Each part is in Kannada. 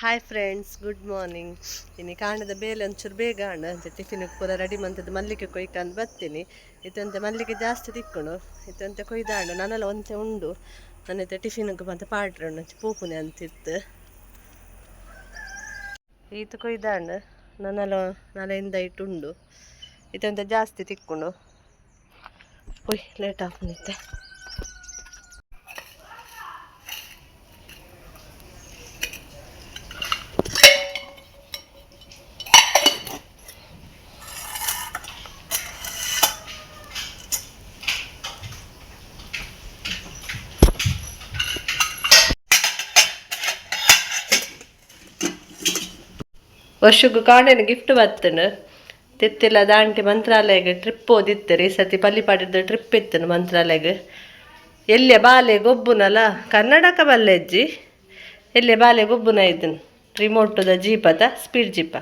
Hi friends, good morning. ಇನ್ನು ಕಾಂಡದ ಬೇಲೆ ಒಂಚೂರು ಬೇಗ ಅಂತ ಟಿಫಿನಿಗೆ ಪೂರ ರೆಡಿ ಮಂತದ್ದು ಮಲ್ಲಿಗೆ ಕೊಯ್ಕಂದು ಬರ್ತೀನಿ. ಇತ್ತಂತೆ ಮಲ್ಲಿಗೆ ಜಾಸ್ತಿ ತಿಕ್ಕೊಂಡು ಇತ್ತಂತೆ ಕೊಯ್ದಾಂಡು ನನ್ನೆಲ್ಲ ಒಂತೆ ಉಂಡು ನನ್ನತ್ತೆ ಟಿಫಿನಿಗೆ ಮತ್ತೆ ಪಾಡ್ರೆ ಉಂಡು ಪೂಪುನೆ ಅಂತಿತ್ತು ಈತು ಕೊಯ್ದಾಂಡು ನನ್ನೆಲ್ಲ ನಾಳೆಯಿಂದ ಇಟ್ಟುಂಡು ಇತ್ತಂತೆ ಜಾಸ್ತಿ ತಿಕ್ಕೊಂಡು ಒಯ್ ಲೇಟ್ ಆಗ್ನಿತ್ತೆ. ವರ್ಷಕ್ಕೆ ಕಾಂಡೇನು ಗಿಫ್ಟ್ ಬರ್ತನು ತಿತ್ತಿಲ್ಲ ದಾಂಟಿ ಮಂತ್ರಾಲಯಗೆ ಟ್ರಿಪ್ ಓದಿತ್ತರು. ಈ ಸತಿ ಪಲ್ಲಿಪಾಡಿದ ಟ್ರಿಪ್ ಇತ್ತನು ಮಂತ್ರಾಲಯಗೆ. ಎಲ್ಲೇ ಬಾಲೆ ಗೊಬ್ಬುನಲ್ಲ ಕನ್ನಡಕ ಬಲ್ಲೆಜ್ಜಿ ಎಲ್ಲೇ ಬಾಲೆ ಗೊಬ್ಬುನ ಇದ್ದನು. ರಿಮೋಟದ ಜೀಪದ ಸ್ಪೀಡ್ ಜೀಪ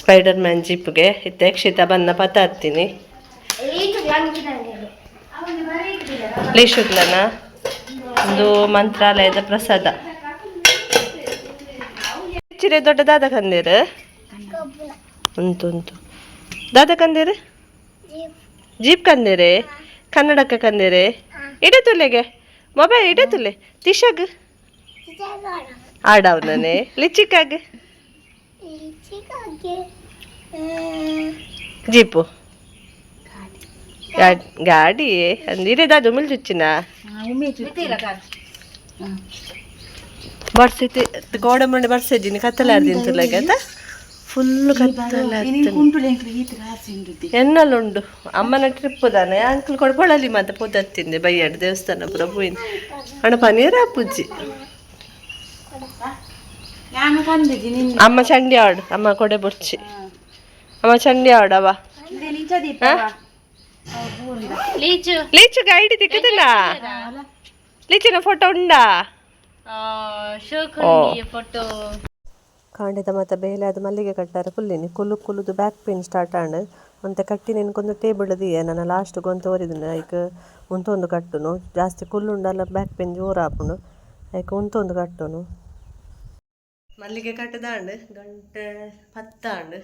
ಸ್ಪೈಡರ್ ಮ್ಯಾನ್ ಜೀಪ್ಗೆ ಇತ್ತು ಯಕ್ಷಿತ ಬನ್ನ ಪತ್ತಾತ್ತೀನಿ ಲೀಶುಗ್ಲನ ಒಂದು ಮಂತ್ರಾಲಯದ ಪ್ರಸಾದ. ಚಿರೆ ದೊಡ್ಡ ದಾದ ಕಂದೇರ ಉಂಟು ಉಂಟು ದಾದ ಕಂದೇರ ಜೀಪ್ ಕಂದೇರೆ ಕನ್ನಡಕ್ಕೆ ಕಂದೇರೆ ಇಡೆ ತುಲೆಗೆ ಮೊಬೈಲ್ ಇಡೆ ತುಲೆ ತಿಶಗ್ ಆಡವನೇ ಲಿಚಿಕಾಗೆ ಜೀಪು ಗಾಡಿ ಅಂದಿರೆ ದಾದು ಮಿಲ್ಚುಚ್ಚಿನ ಬರ್ಸೈತಿ ಗೋಡಂಬಿ ಬರ್ಸಜ್ಜಿನಿ ಕತ್ತಲಾರ್ದಿಂತಲಾಗ ಅಂತ ಫುಲ್ಲು ಎನ್ನಲ್ಲುಂಡು ಅಮ್ಮನ ಟ್ರಿಪ್ ದಾನೆ ಅಂಕಲ್ ಕೊಡ್ಕೊಳ್ಳಲಿ ಮತ್ತೆ ಪೋದತ್ತಿಂದೆ ಬೈಯಾಡು ದೇವಸ್ಥಾನ ಪ್ರಭುವಿನ ಹಣ ಪನೀರ ಪೂಜಿ ಅಮ್ಮ ಚಂಡಿ ಆಡು ಅಮ್ಮ ಕೊಡೆ ಬುರ್ಚಿ ಅಮ್ಮ ಚಂಡಿ ಆಡವ ಲೀಚು ಗೈಡಿ ತಿಕ್ಕದಲ್ಲ ಲೀಚಿನ ಫೋಟೋ ಉಂಡಾ ಕಾಂಡಿದ ಮತ್ತೆ ಬೇಲೆ ಅದು ಮಲ್ಲಿಗೆ ಕಟ್ಟಾರೆ ಫುಲ್ಲಿನಿ ಕುಲುದು ಬ್ಯಾಕ್ ಪೇನ್ ಸ್ಟಾರ್ಟ್ ಆಂಡ್ ಮತ್ತೆ ಕಟ್ಟಿ ನೆನ್ಕೊಂದು ಟೇಬಲ್ ದಿಯೆ ನಾನು ಲಾಸ್ಟ್ ಗೊಂತ ಓರಿದಿನ ಐಕ್ ಉಂತೊಂದು ಕಟ್ಟುನು ಜಾಸ್ತಿ ಕುಲ್ಲುಂಡಲ್ಲ ಬ್ಯಾಕ್ ಪೇನ್ ಜೋರು ಹಾಪುನು ಐಕ್ ಉಂತೊಂದು ಕಟ್ಟುನು ಮಲ್ಲಿಗೆ ಕಟ್ಟದಾಂಡ್ ಗಂಟೆ ಪತ್ತಾಂಡ್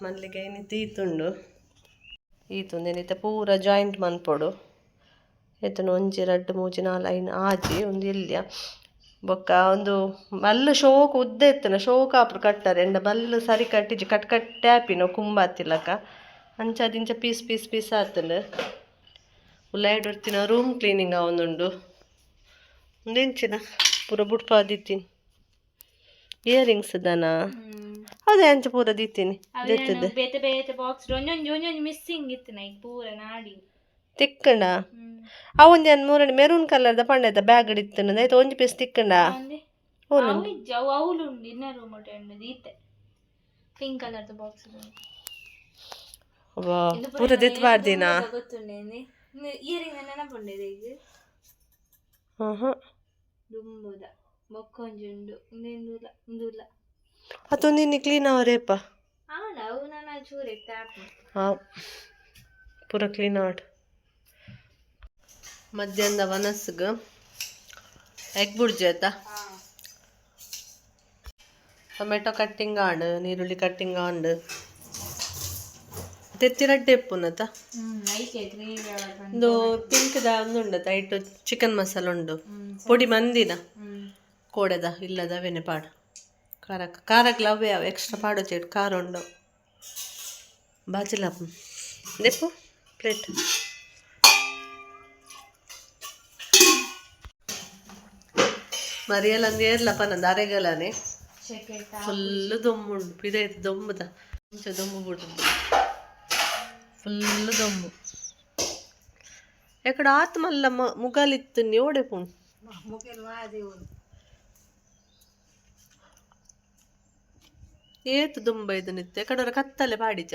ಮಲ್ಲಿಗೆ ಏನಿತ್ತು ಈತುಂದೇನಿತ್ತ ಪೂರ ಜಾಯಿಂಟ್ ಮನ್ಪೊಡು ಎತ್ತನು ಒಂಜಿ 2 3 4 5 ಆಜಿ ಒಂದು ಇಲ್ಯ ಬೊಕ್ಕ ಒಂದು ಬಲ್ಲು ಶೋಕು ಉದ್ದ ಎತ್ತನ ಶೋಕ ಆಪುಡು ಕಟ್ಟಾರೆ ಎಂಡ ಬಲ್ಲು ಸರಿ ಕಟ್ಟಿಜಿ ಕಟ್ಟೆ ಆಪಿನ ಕುಂಬಾತಿಲಕ ಅಂಚದಿಂಚ ಪೀಸ್ ಆತನು ಉಲ್ಲಾಯ್ಡ್ ಹೊರ್ತಿನ ರೂಮ್ ಕ್ಲೀನಿಂಗ್ ಅವನುಂಡು ಒಂದೆಂಚಿನ ಪೂರ ಬುಡ್ಪಾದಿತ್ತೀನಿ ಇಯರಿಂಗ್ಸ್ ದನ ಅದೇ ಅಂಚ ಪೂರ ದಿತ್ತೀನಿ ತಿಕ್ಕಂಡ ಅವೊಂದು 3 ಮೆರೂನ್ ಕಲರ್ದ ಪಂಡದ ಬ್ಯಾಗ್ ಇಡಿತ್ತನ ಆಯ್ತು ಒಂಜಿ ಪೀಸ್ ತಿಕ್ಕಂಡ ಪೂರ ದಿತ್ ಬಾರ್ದಿನ ಅದೊಂದು ಇನ್ನು ಕ್ಲೀನ್ ಅವರೇಪ ಪೂರ ಕ್ಲೀನ್ ಆಡ್ ಮಧ್ಯಾಹ್ನದ ವನಸ್ಗ ಎಗ್ ಬುರ್ಜಿ ಆಯ್ತಾ ಟೊಮೆಟೊ ಕಟ್ಟಿಂಗ್ ಆಂಡ್ ನೀರುಳ್ಳಿ ಕಟ್ಟಿಂಗ್ ಆಂಡ್ ತೆತ್ತಿರಡ್ಡೆ ಎಪ್ಪುನತ ಒಂದು ಪಿಂಕ್ದ ಒಂದು ಉಂಡತ ಇಟ್ಟು ಚಿಕನ್ ಮಸಾಲ ಉಂಡು ಪೊಡಿ ಮಂದಿನ ಕೋಡೆದ ಇಲ್ಲದ ಅವೇನೆ ಪಾಡು ಖಾರಕ್ಕೆ ಅವೇ ಅವು ಎಕ್ಸ್ಟ್ರಾ ಪಾಡು ಚೇಟ್ ಖಾರ ಉಂಡು ಬಾಜಿಲ ದೆಪ್ಪು ಪ್ಲೇಟ್ ಮರಿಯಲ್ಲ ಅಂದೇರ್ಲಪ್ಪ ನಂದು ಅರೆಗಲನೆ ಫುಲ್ಲು ದೊಂಬುಂಡು ಪಿದೈತು ದೊಂಬುದ ಮುಂಚ ದೊಂಬು ಬಿಡುದು ಫುಲ್ಲು ದೊಂಬು ಎಕಡೆ ಆತ್ಮಲ್ಲ ಮುಗಲಿತ್ತು ಓಡೆ ಪುಣ್ ಏತು ದುಂಬ ಇದು ನಿತ್ತು ಎಕಡೆ ಕತ್ತಲೆ ಪಾಡಿಜ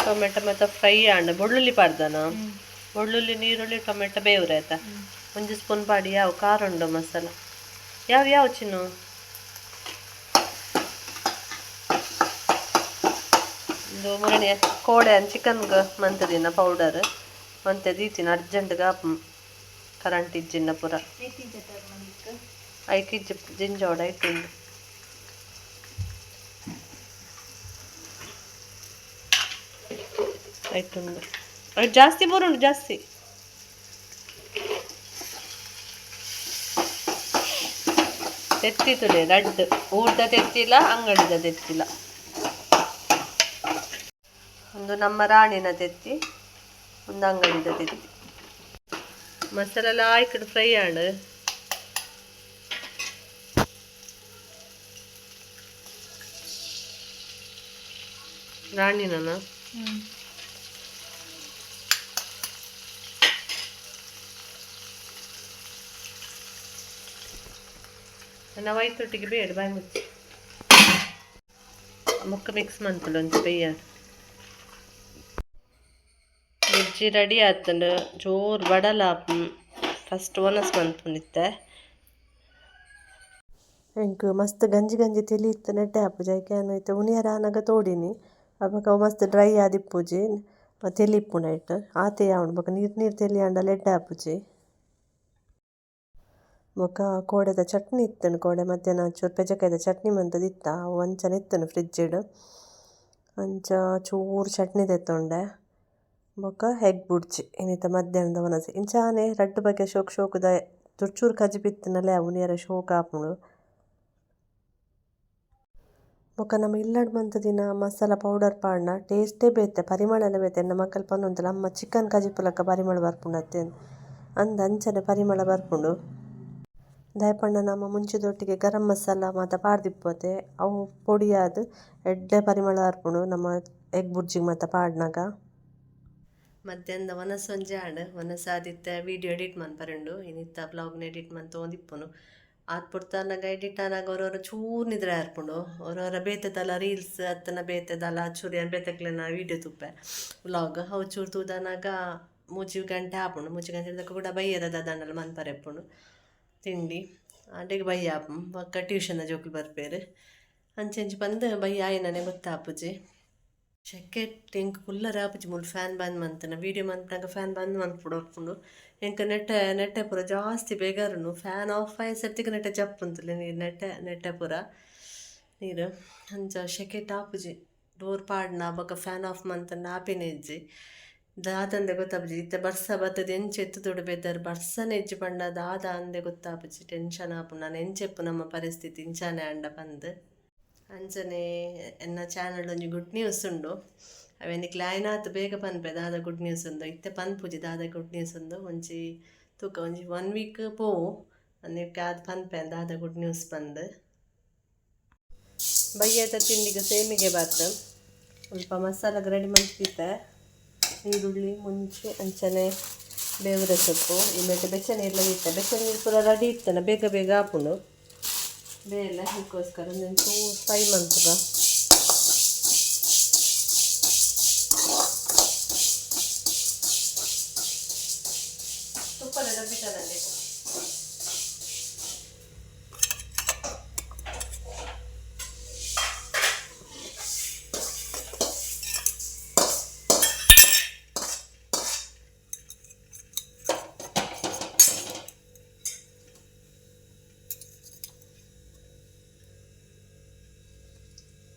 ಟೊಮೆಟೊ ಮತ್ತು ಫ್ರೈ ಆಂಡ್ ಬೆಳ್ಳುಳ್ಳಿ ಪಾಡ್ದನ ಬೆಳ್ಳುಳ್ಳಿ ನೀರುಳ್ಳಿ ಟೊಮೆಟೊ ಬೇವ್ರೆ ಆಯ್ತಾ 1 ಸ್ಪೂನ್ ಪಾಡಿ ಯಾವ ಖಾರ ಉಂಡು ಮಸಾಲ ಯಾವ ಚಿನ್ನು ಒಂದು ಮುರಣೆ ಕೋಡೆ ಚಿಕನ್ಗೆ ಮಂತದಿನ ಪೌಡರ್ ಮತ್ತೆ ದೀತಿನ ಅರ್ಜೆಂಟ್ಗೆ ಕರೆಂಟ್ ಇಜ್ಜಿನ ಪೂರ ಐಕಿಜ್ಜಿ ಜಿಂಜೋಡ ಇಟ್ಟುಂಡು ಆಯ್ತುಂಡು ಅದು ಜಾಸ್ತಿ ಬರುಂಡು ಜಾಸ್ತಿ ತೆತ್ತಿತುಲೆ ರಡ್ಡ್ ಊಟದ ತೆತ್ತಿಲ್ಲ ಅಂಗಡಿದ ತೆತ್ತಿಲ್ಲ ಒಂದು ನಮ್ಮ ರಾಣಿನ ತೆತ್ತಿ ಒಂದು ಅಂಗಡಿದ ತೆತ್ತಿ ಮಸಾಲೆಲ್ಲ ಆಯ್ಕಡು ಫ್ರೈ ಆಡು ರಾಣಿನ ನಾವು ಐತೊಟ್ಟಿಗೆ ಬೇಡ ಬಾಯಿ ಮುಚ್ಚಿ ಮುಕ್ಕ ಮಿಕ್ಸ್ ಮಾಡ್ತಲ್ಲ ಒಂದು ಪೆಯ್ಯ ಮಿರ್ಚಿ ರೆಡಿ ಆತಂಡು ಜೋರು ಬಡಲ ಫಸ್ಟ್ ಒನಸ್ ಮಂತುಂಡಿತ್ತೆ ಎಂಕ್ ಮಸ್ತ್ ಗಂಜಿ ಗಂಜಿ ತಿಳಿ ಇತ್ತು ನೆಟ್ಟೆ ಹಾಪುಜಿ ಐಕೆ ಐತೆ ಉನಿಯರ ಆನಾಗ ತೋಡಿನಿ ಅವಾಗ ಅವು ಮಸ್ತ್ ಡ್ರೈ ಆದಿಪ್ಪುಜಿ ತೆಲಿಪ್ಪುನ ಇಟ್ಟು ಆತೆ ಯಾವಣ್ ಬೊಕ ನೀರು ನೀರು ತೆಲಿ ಅಂಡಲ್ಲ ಎಡ್ಡೆ ಹಾಪುಜಿ ಬೊಕ ಕೋಡೆದ ಚಟ್ನಿ ಇತ್ತನು ಕೋಡೆ ಮಧ್ಯಾಹ್ನ ಚೂರು ಪೆಜಕಾಯ್ದ ಚಟ್ನಿ ಮಂತದಿತ್ತ ಅವು ಅಂಚನ ಇತ್ತನು ಫ್ರಿಜ್ಜಿಡು ಅಂಚ ಚೂರು ಚಟ್ನಿ ತೆತ್ತೊಂಡೆ ಬೊಕ ಎಗ್ ಬುಡ್ಚಿ ಇನ್ನಿತ ಮಧ್ಯಾಹ್ನದ ಒನಸಿ ಇಂಚಾನೆ ರಡ್ಡು ಬಗೆ ಶೋಕುದ ಚೂರು ಕಜಿ ಪಿತ್ತಿನಲ್ಲೇ ಅವು ನೀರ ಶೋಕ ಆಪುಂಡು ಬೊಕ ನಮ್ಮ ಇಲ್ಲಡ್ ಮಂತದಿನ ಮಸಾಲ ಪೌಡರ್ ಪಾಡ್ನ ಟೇಸ್ಟೇ ಬೇತೆ ಪರಿಮಳ ಎಲ್ಲ ಬೇತೆ ಎನ್ನ ಮಕ್ಕಳು ಪನ್ನೊಂದಲ್ಲ ಅಮ್ಮ ಚಿಕನ್ ಕಜಿಪುಲಕ್ಕ ಪರಿಮಳ ಬರ್ಪುಂಡು ಅತ್ತೇನು ಅಂಚನೆ ಪರಿಮಳ ಬರ್ಪುಂಡು ದಯಪಂಡ ನಮ್ಮ ಮುಂಚಿದೊಟ್ಟಿಗೆ ಗರಂ ಮಸಾಲ ಮಾತ ಪಾಡ್ದಿಪ್ಪೋತೆ ಅವು ಪೊಡಿಯಾದ ಎಡ್ಡೆ ಪರಿಮಳ ಬರ್ಪುಂಡು ನಮ್ಮ ಎಗ್ ಬುರ್ಜಿಗೆ ಮಾತ ಪಾಡ್ನಾಗ ಮಧ್ಯಾಹ್ನದ ಒನಸೊಂಜೆ ಆಡು ಒನಸಾದಿತ್ತ ವೀಡಿಯೋ ಎಡಿಟ್ ಮನ್ಪರೆಂಡು ಇನ್ನಿತ್ತ ಬ್ಲಾಗ್ನ ಎಡಿಟ್ ಮನ್ ತೊಗೊಂದಿಪ್ಪುನು ಆತ್ ಪುಡ್ತಾನಾಗ ಎಡಿಟ್ ಆನಾಗ ಅವ್ರವ್ರ ಚೂರು ನಿದ್ರೆ ಆರ್ಪುಂಡು ಅವ್ರವ್ರ ಬೇತದಲ್ಲ ರೀಲ್ಸ್ ಅತ್ತನ ಬೇತದಲ್ಲ ಚೂರಿಯನ್ ಬೇತಕ್ಲೆನ ವೀಡಿಯೋ ತುಪ್ಪೆ ವ್ಲಾಗ್ ಅವು ಚೂರು ತೂದನಾಗ ಮೂಜಿ ಗಂಟೆ ಆಪುಂಡು ಮೂಜಿ ಗಂಟೆ ಹಿಡ್ದಕ್ಕ ಕೂಡ ಬೈಯದ ದಂಡಲ್ಲ ಮನ್ಪರೆಪ್ಪುಂಡು ತಿಂಡಿ ಅಡೆಗೆ ಬಯ್ಯ ಬೊಕ್ಕ ಟ್ಯೂಷನ್ ಜೋಕುಲು ಬರ್ಪೇರು ಅಂಚೆಂಚಿ ಬಂದು ಬಯ್ಯ ಆಯ್ನನೆ ಗೊತ್ತಾಪುಜಿ ಶೆಕೆ ಎಂಕ್ ಕುಲ್ಲರ ಆಪುಜಿ ಮುಲ್ ಫ್ಯಾನ್ ಬಂದ್ ಮಂತನ ವೀಡಿಯೋ ಮಂತ್ನಾಗ ಫ್ಯಾನ್ ಬಂದ್ ಮನ್ಪುಡು ಒಪ್ಪುಂಡು ಎಂಕ ನೆಟ್ಟೆ ಪೂರ ಜಾಸ್ತಿ ಬೇಗಾರುನು ಫ್ಯಾನ್ ಆಫ್ ಆಯ್ ಸರ್ತಿಗೆ ನೆಟ್ಟೆ ಜಪ್ಪುಂತುಲೆ ನೀರು ನೆಟ್ಟೆ ಪೂರ ನೀರು ಅಂಚ ಶೆಕೆ ಟಾಪುಜಿ ಡೋರ್ ಪಾಡ್ನ ಬೊಕ ಫ್ಯಾನ್ ಆಫ್ ಮಂತನ ಆಪಿನ ಇಜ್ಜಿ ದಾದಂದೆ ಗೊತ್ತಾಪುಜಿ ಇತ್ತೆ ಬರ್ಸ ಬತ್ತದ ಎಂಚ ಎತ್ತು ತೊಡು ಬೇದಾರು ಬರ್ಸನೆ ಇಜ್ಜಿ ಪಂಡ ದಾದ ಅಂದೆ ಗೊತ್ತಾಪುಜಿ ಟೆನ್ಷನ್ ಆಪುಂಡು ನಾನು ಎಂಚೆಪ್ಪು ನಮ್ಮ ಪರಿಸ್ಥಿತಿ ಇಂಚಾನೆ ಅಂಡ ಬಂದು ಅಂಚನೆ ಎನ್ನ ಚಾನಲ್ ಒಂಜಿ ಗುಡ್ ನ್ಯೂಸ್ ಉಂಡು ಅವೆನಿಕ್ಲೆ ಆಯ್ನಾತ್ ಬೇಗ ಪನ್ಪೆ ದಾದ ಗುಡ್ ನ್ಯೂಸ್ ಉಂದು ಇತ್ತೆ ಪನ್ಪುಜಿ ದಾದ ಗುಡ್ ನ್ಯೂಸ್ ಉಂದು ಒಂಜಿ ತೂಕ ಒಂಜಿ 1 ವೀಕ್ ಪೋವು ಅನ್ನಕ್ಕೆ ಅದು ಪನ್ಪೆ ದಾದ ಗುಡ್ ನ್ಯೂಸ್ ಬಂದು ಬಯ್ಯದ ತಿಂಡಿಗೆ ಸೇಮಿಗೆ ಬಾತು ಸ್ವಲ್ಪ ಮಸಾಲಾಗ ರೆಡಿ ಮಾಡ್ತಿದ್ದೆ ಈರುಳ್ಳಿ ಮುಂಚೆ ಅಂಚನೆ ಬೇವರೆ ಸೊಪ್ಪು ಇಲ್ಲದೆ ಬೆಚ್ಚ ನೀರು ಇತ್ತೆ ಬೆಚ್ಚ ನೀರು ಪೂರ ರೆಡಿ ಇತ್ತನ ಬೇಗ ಬೇಗ ಆಪುಂಡು ಬೇಲೆ ಅದಕ್ಕೋಸ್ಕರ ನಾನು ಚೂರು ಫ್ರೈ ಮಾಡ್ತದ ತುಪ್ಪದ ಡಬ್ಬಿ ತರಬೇಕು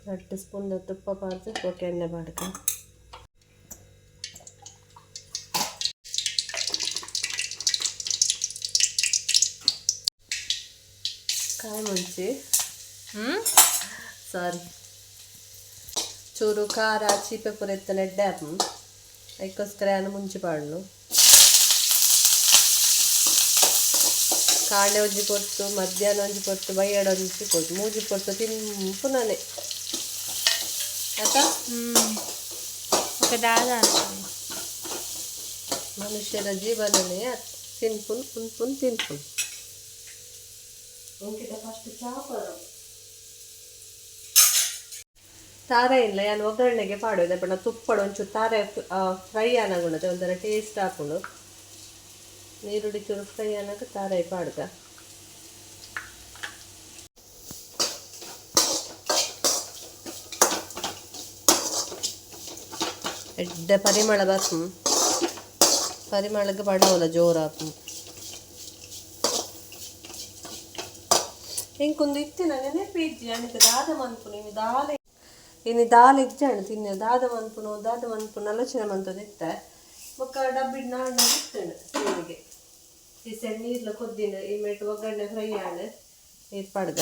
ಎರಡು ಸ್ಪೂನ್ ತುಪ್ಪ ಪಾರ್ದು ಓಕೆ ಎಣ್ಣೆ ಬಾಡ್ಕ ಕಾಯಿ ಮುಂಚಿ ಸಾರಿ ಚೂರು ಖಾರ ಚೀಪೆ ಪೂರ ಎತ್ತನ ಎಡ್ಡೆ ಆಪು ಅದಕ್ಕೋಸ್ಕರ ನಾನು ಮುಂಚಿ ಪಾಡ್ನು ಕಾಂಡೆ ಒಂಜಿ ಕೊಟ್ಟು ಮಧ್ಯಾಹ್ನ ಒಂಜಿ ಕೊಟ್ಟು ಬೈಯಡ ಒಂಜಿ ಕೊಟ್ಟು ಮೂಜಿ ಕೊಟ್ಟು ತಿನ್ಪುನಾನೆ ಆಯ್ತಾ ಮನುಷ್ಯರ ಜೀವನನೇ ತಿನ್ಪುನ್ ಕುನ್ಪುನ್ ತಿನ್ಪುನ್ ಫಸ್ಟ್ ಚಾಪರ ತಾರೆ ಇಲ್ಲ ನಾನು ಒಗ್ಗರಣೆಗೆ ಪಾಡೋದು ಬಟ್ ನಾವು ತುಪ್ಪಡು ಒಂಚೂರು ತಾರೆ ಫ್ರೈ ಆನಾಗುಂಡದೆ ಒಂಥರ ಟೇಸ್ಟ್ ಹಾಕೊಂಡು ನೀರುಳ್ಳಿ ಚೂರು ಫ್ರೈ ಆನಾಗ ತಾರೆ ಪಾಡ್ಗ ಎಡ್ಡೆ ಪರಿಮಳ ಬರ್ಪು ಪರಿಮಳಕ್ಕೆ ಪಡವಲ್ಲ ಜೋರಾಪು ಇಂಕೊಂದು ಇತ್ತಿನ ನೆನಪಿಜ್ಜಿ ಅನಿತ ದಾದ ಮನ್ಪು ನೀವು ದಾಲೆ ಇನ್ನು ದಾಲ್ ಇಜ್ಜಾಣ ತಿನ್ನ ದಾದ ಮನ್ಪುನ ಆಲೋಚನೆ ಮಂತದ ಇತ್ತ ಬೊಕ್ಕ ಡಬ್ಬಿಡ್ ನಾಣ್ಣ ಇತ್ತಣ ಸೀನಿಗೆ ಈ ಸಣ್ಣ ನೀರ್ಲ ಕೊದ್ದಿನ ಈ ಮೆಟ್ಟು ಒಗ್ಗರಣೆ ಫ್ರೈ ಆಣ ನೀರು ಪಡ್ಗ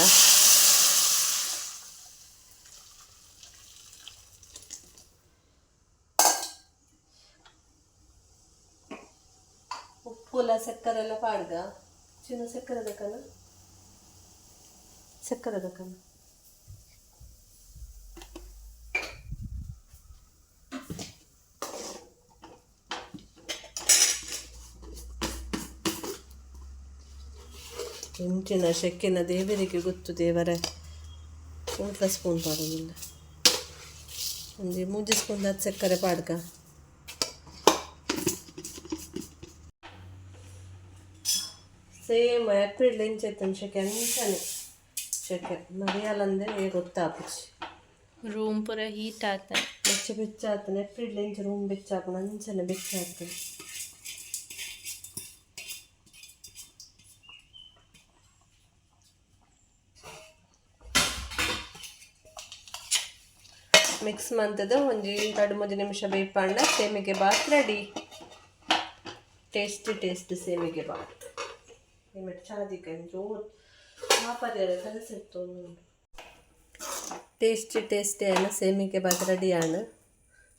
ಉಪ್ಪುಲ ಸಕ್ಕರೆ ಎಲ್ಲ ಪಾಡ್ಗ ಚಿನ್ನ ಸಕ್ಕರೆ ದಕ್ಕನ ಇಂಚಿನ ಶೆಕ್ಕಿನ ದೇವರಿಗೆ ಗೊತ್ತು ದೇವರ ಊಟ ಸ್ಪೂನ್ ಪಾಡೋದಿಲ್ಲ ಒಂದು 3 ಸ್ಪೂನ್ ಸಕ್ಕರೆ ಪಾಡ್ಗ ಸೇಮ್ ಏಪ್ರಿಲ್ ಇಂಚೆತ್ತನ ಶೆಕೆ ಅಂಚನೆ ಶೆಕೆ ಮರಿಯಾಲಂದ್ರೆ ಗೊತ್ತಾಪುಚ್ಚಿ ರೂಮ್ ಪೂರ ಹೀಟ್ ಆತ ಬೆಚ್ಚಾತನ ಏಪ್ರಿಲ್ ಇಂಚ ರೂಮ್ ಬೆಚ್ಚಾಪನ ಅಂಚನೆ ಬೆಚ್ಚಾತನ ಮಿಕ್ಸ್ ಮಂತದ ಒಂಜಿ 2-3 ನಿಮಿಷ ಬೇಯ್ಪಂಡ ಸೇಮಿಗೆ ಬಾತ್ ರೆಡಿ ಟೇಸ್ಟ್ ಸೇಮಿಗೆ ಬಾತ್ ನಿಮ್ಮಟ್ಟು ಚಾದಿಕ ಜೋರು ಮಾಪರ್ಯಾರ ಕಲಸಿತ್ತು ಟೇಸ್ಟ್ ಆಯ್ನ ಸೇಮಿಗೆ ಬಾತ್ ರೆಡಿ ಆಣ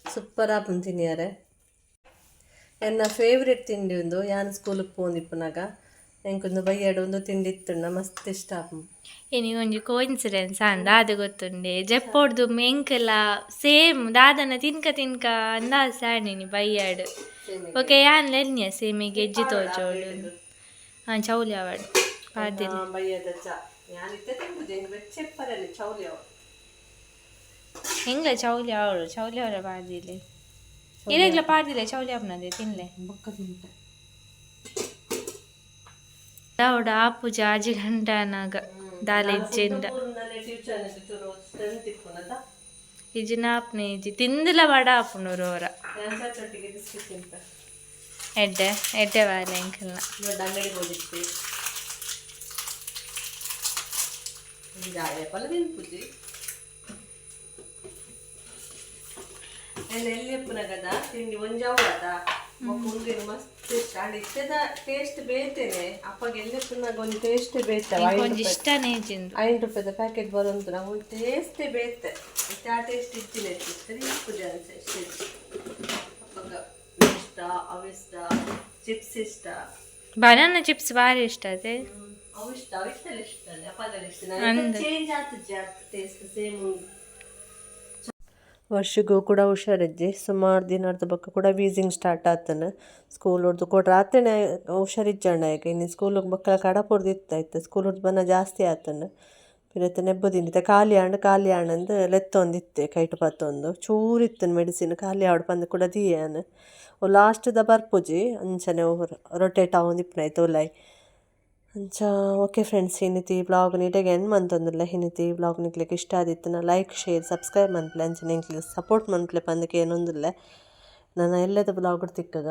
ಸೂಪರ್ ಆಪನ್ ತಿನ್ನಿಯಾರೆ ಎನ್ನ ಫೇವ್ರೆಟ್ ತಿಂಡಿ ಒಂದು ಯಾನ್ ಸ್ಕೂಲಿಗೆ ಪೋಂದಿಪ್ಪನಾಗ ಎಂಕೊಂದು ಬೈಯಾಡು ಒಂದು ತಿಂಡಿ ಇತ್ತುಂಡ ಮಸ್ತ್ ಇಷ್ಟ ಆಪನ್ ಒಂಜಿ ಕೋಇನ್ಸಿಡೆನ್ಸ್ ಅಂದ ಅದು ಗೊತ್ತುಂಡೆ ಜೆಪ್ಪೊಡ್ದು ಮೆಂಕಲ ಸೇಮ್ ದಾದನ ತಿನ್ಕ ಅಂದ ಸಾಣಿನಿ ಬೈಯಾಡು ಓಕೆ ಯಾನ್ ಲೆನ್ಯ ಸೇಮಿಗೆ ಎಜ್ಜಿ ತೋಜೋಡು ಚೌಲಿ ಆವಾಡು ಪಾದಿಲ್ಲ ಹೆಂಗ್ಲ ಚೌಲಿ ಅವಳು ಪಾದಿಲ್ಲ ಇರೆಗ್ಲ ಪಾದಿಲ್ಲ ಚೌಲಿ ಅವನದೇ ತಿನ್ಲೆ ಅವಡ ಆಪುಜ ಆಜಿ ಗಂಟನಾಗ ದಾಲ ಇಜ್ಜೆಂಡ ಇಜಿನ ಆಪ್ನೆ ಇಜ್ಜಿ ತಿಂದಿಲ್ಲ ಬಡ ಆಪುನೂರು ಅವರ ಎಡ್ಡೆ ವಾರ ಎಂಕಲ್ನ ಅಂಗಡಿ ಹೋಗಿತ್ತು ತಿನ್ಪುಜಿ ಎಲ್ಲಿ ಗದ ತಿಂಡಿ ಒಂಜಾವದ ಮುಂದಿನ ಮಸ್ತ್ ಇಷ್ಟ ಇಷ್ಟದ ಟೇಸ್ಟ್ ಬೇತೇನೆ ಅಪ್ಪಗ ಎಲ್ಲಪ್ಪನಾಗ ಒಂದು ಟೇಸ್ಟ್ ಬೇಯ್ತವ ಇಷ್ಟನೇ ₹5 ಪ್ಯಾಕೆಟ್ ಬರೋಂತ ನಾವು ಒಂದು ಟೇಸ್ಟ್ ಬೇಯ್ತೆ ಆ ಟೇಸ್ಟ್ ಇಚ್ಚಿನ ಸರಿ ಪೂಜೆ ಅಂತ ಅಪ್ಪಗ ಇಷ್ಟ ಅವಿಷ್ಟ ಚಿಪ್ಸ್ ಇಷ್ಟ ಬನಾನಾ ಚಿಪ್ಸ್ ಭಾರಿ ಇಷ್ಟ ಅದೇ ಅವಿಷ್ಟ ಅವಿಷ್ಟಲ್ಲ ಇಷ್ಟ ಅಪ್ಪಗಲ್ಲ ಇಷ್ಟ ಚೇಂಜ್ ಆಗ್ತದೆ ಟೇಸ್ಟ್ ಸೇಮ್ ವರ್ಷಗೂ ಕೂಡ ಹುಷಾರಿದ್ದಿ ಸುಮಾರು ದಿನದ ಬಕ್ಕ ಕೂಡ ವೀಸಿಂಗ್ ಸ್ಟಾರ್ಟ್ ಆತನ ಸ್ಕೂಲ್ ಹೊಡ್ದು ಕೊಟ್ರೆ ಆತನೇ ಹುಷಾರಿಜ್ಜಂಡ ಈಗ ಇನ್ನು ಸ್ಕೂಲಿಗೆ ಮಕ್ಕಳ ಕಡಪುರ್ದು ಇತ್ತಾಯ್ತು ಸ್ಕೂಲ್ ಹೊಡ್ದು ಬನ್ನ ಜಾಸ್ತಿ ಆತನ ಪಿರತ್ತೆ ನೆಬ್ಬದಿಂದಿತ್ತೆ ಖಾಲಿ ಅಂದು ಲೆತ್ತೊಂದಿತ್ತೆ ಕೈಟು ಪತ್ತೊಂದು ಚೂರಿತ್ತನ ಮೆಡಿಸಿನ್ ಖಾಲಿ ಆಡು ಬಂದು ಕೂಡ ದಿಯಾನ ಲಾಸ್ಟ್ದ ಬರ್ಪುಜಿ ಅಂಚನೆ ರೊಟೇಟ್ ಆವೊಂದಿಪ್ಪನಾಯ್ತು ಒಲಾಯ್ ಅಂಚ ಓಕೆ ಫ್ರೆಂಡ್ಸ್ ಇನ್ನಿತಿ ಬ್ಲಾಗ್ ನೀಟಾಗಿ ಎಂಡ್ ಮಂತಂದಿಲ್ಲ ಇನ್ನಿತಿ ಬ್ಲಾಗ್ ನಿಕ್ಲಿಕ್ಕೆ ಇಷ್ಟ ಆದಿತ್ತು ಲೈಕ್ ಶೇರ್ ಸಬ್ಸ್ಕ್ರೈಬ್ ಮಂತ್ಲೆ ಅಂಚನೆ ನಿಕ್ಲಿಗೆ ಸಪೋರ್ಟ್ ಮಂತ್ಲೆ ಪಂದಕ್ಕೆ ಏನೊಂದಿಲ್ಲ ನಾನು ಎಲ್ಲದ ಬ್ಲಾಗ್ ತಿಕ್ಕಗ